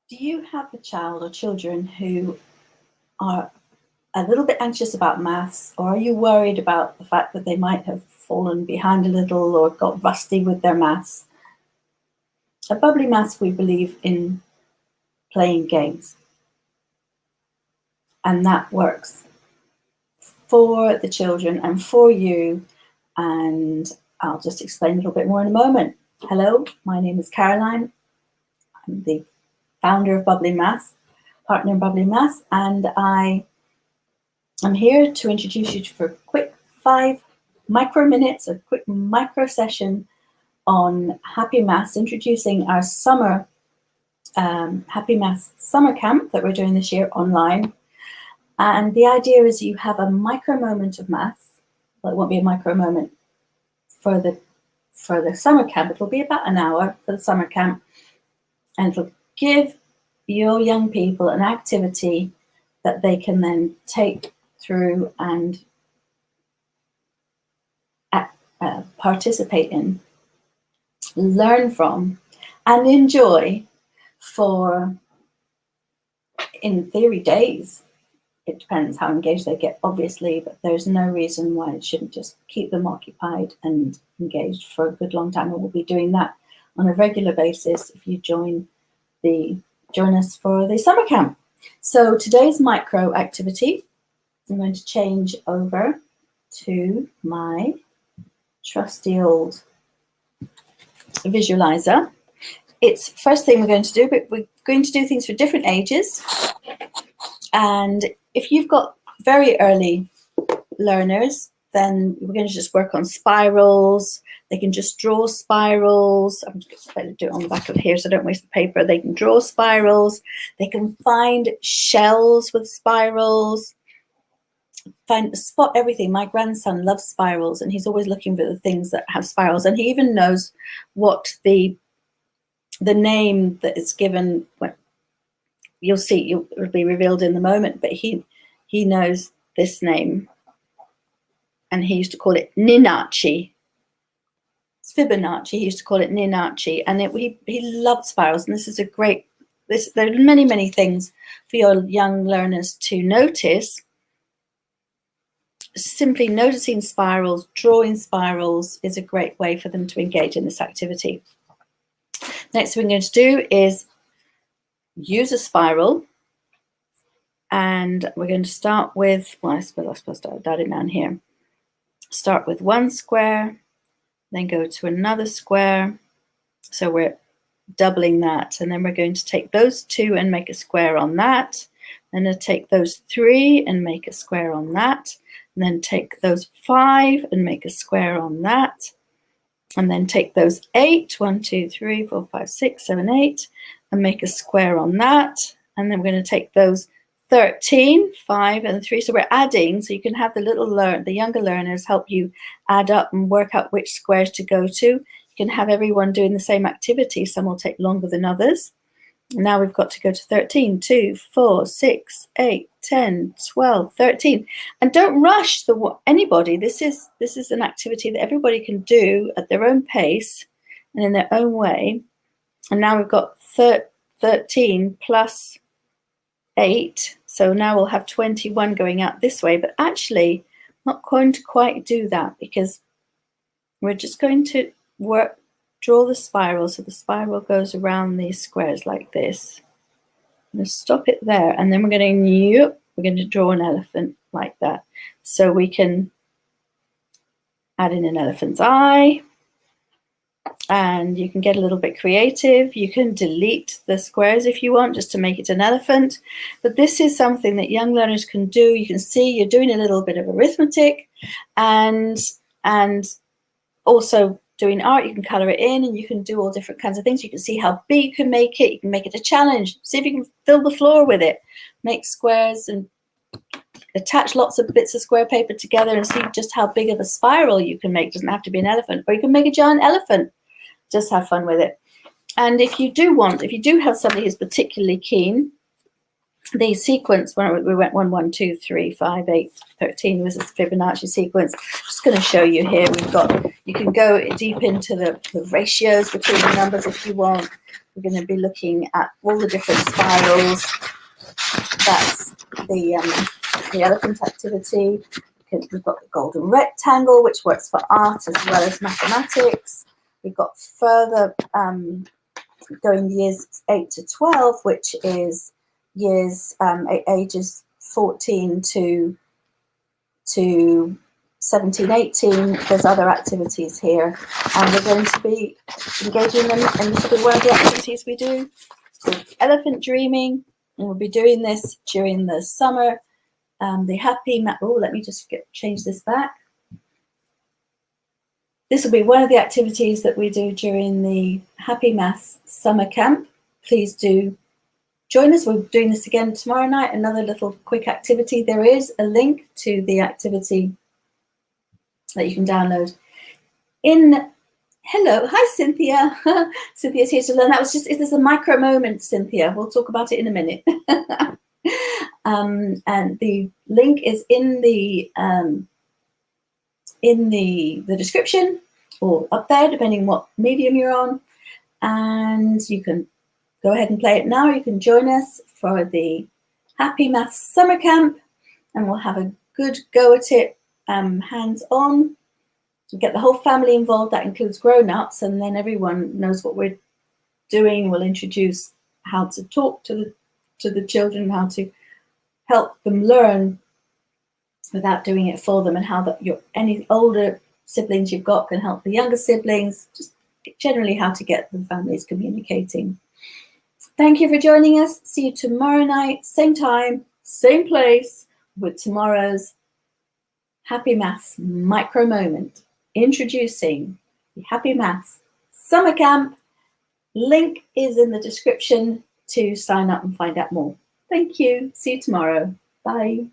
Do you have a child or children who are a little bit anxious about maths, or are you worried about the fact that they might have fallen behind a little or got rusty with their maths? At Bubbly Maths, we believe in playing games, and that works for the children and for you, and I'll just explain a little bit more in a moment. Hello, my name is Caroline. I'm the founder of Bubbly Maths, partner in Bubbly Maths, and I'm here to introduce you for a quick 5 micro minutes, a quick micro session on Happy Maths, introducing our summer Happy Maths summer camp that we're doing this year online. And the idea is you have a micro moment of maths. Well, it won't be a micro moment for the summer camp. It'll be about an hour for the summer camp, and it'll give your young people an activity that they can then take through and participate in, learn from, and enjoy for, in theory, days. It depends how engaged they get, obviously, but there's no reason why it shouldn't just keep them occupied and engaged for a good long time. And we'll be doing that on a regular basis if you join us for the summer camp. So today's micro activity, I'm going to change over to my trusty old visualizer. It's first thing we're going to do, but we're going to do things for different ages. And if you've got very early learners, then we're going to just work on spirals. They can just draw spirals. I'm just going to do it on the back of here so I don't waste the paper. They can draw spirals. They can find shells with spirals. Spot everything. My grandson loves spirals, and he's always looking for the things that have spirals. And he even knows what the name that is given. Well, you'll see, it'll be revealed in the moment. But he knows this name, and he used to call it Ninacci. It's Fibonacci. He used to call it Ninacci, and he loved spirals. And this is a great. There are many things for your young learners to notice. Simply noticing spirals, drawing spirals is a great way for them to engage in this activity. Next thing we're going to do is use a spiral, and we're going to start with, well, I suppose I'll dot it down here. Start with one square, then go to another square. So we're doubling that, and then we're going to take those 2 and make a square on that. Then I'll take those 3 and make a square on that. And then take those 5 and make a square on that. And then take those 8, 1, 2, 3, 4, 5, 6, 7, 8, and make a square on that. And then we're going to take those 13, 5, and 3. So we're adding, so you can have the younger learners help you add up and work out which squares to go to. You can have everyone doing the same activity. Some will take longer than others. Now we've got to go to 13, 2, 4, 6, 8, 10, 12, 13. And don't rush anybody. This is an activity that everybody can do at their own pace and in their own way. And now we've got 13 plus 8. So now we'll have 21 going out this way. But actually, not going to quite do that, because we're just going to draw the spiral, so the spiral goes around these squares like this. I'm going to stop it there, and then we're going to draw an elephant like that. So we can add in an elephant's eye, and you can get a little bit creative. You can delete the squares if you want, just to make it an elephant. But this is something that young learners can do. You can see you're doing a little bit of arithmetic, and also doing art. You can color it in, and you can do all different kinds of things. You can see how big you can make it. You can make it a challenge. See if you can fill the floor with it. Make squares and attach lots of bits of square paper together and see just how big of a spiral you can make. It doesn't have to be an elephant, or you can make a giant elephant. Just have fun with it. And if you do have somebody who's particularly keen the sequence, when we went 1, 1, 2, 3, 5, 8, 13 was a Fibonacci sequence. I'm just going to show you here. You can go deep into the ratios between the numbers if you want. We're going to be looking at all the different spirals. That's the elephant activity. We've got the golden rectangle, which works for art as well as mathematics. We've got further going years 8 to 12, which is years ages 14 to 17, 18. There's other activities here, and we're going to be engaging them, and this will be one of the activities we do. It's called elephant dreaming, and we'll be doing this during the summer. The happy let me just change this back. This will be one of the activities that we do during the Happy Maths Summer Camp. Please do join us. We're doing this again tomorrow night, another little quick activity. There is a link to the activity that you can download. Hello, hi Cynthia. Cynthia's here to learn. That was just, there's a micro moment, Cynthia. We'll talk about it in a minute. And the link is in the description or up there, depending what medium you're on. And you can go ahead and play it now. You can join us for the Happy Maths Summer Camp, and we'll have a good go at it, hands-on. We'll get the whole family involved. That includes grown-ups, and then everyone knows what we're doing. We'll introduce how to talk to the children, how to help them learn without doing it for them, and how any older siblings you've got can help the younger siblings, just generally how to get the families communicating. Thank you for joining us. See you tomorrow night, same time, same place, with tomorrow's Happy Maths Micro Moment, introducing the Happy Maths Summer Camp. Link is in the description to sign up and find out more. Thank you. See you tomorrow. Bye.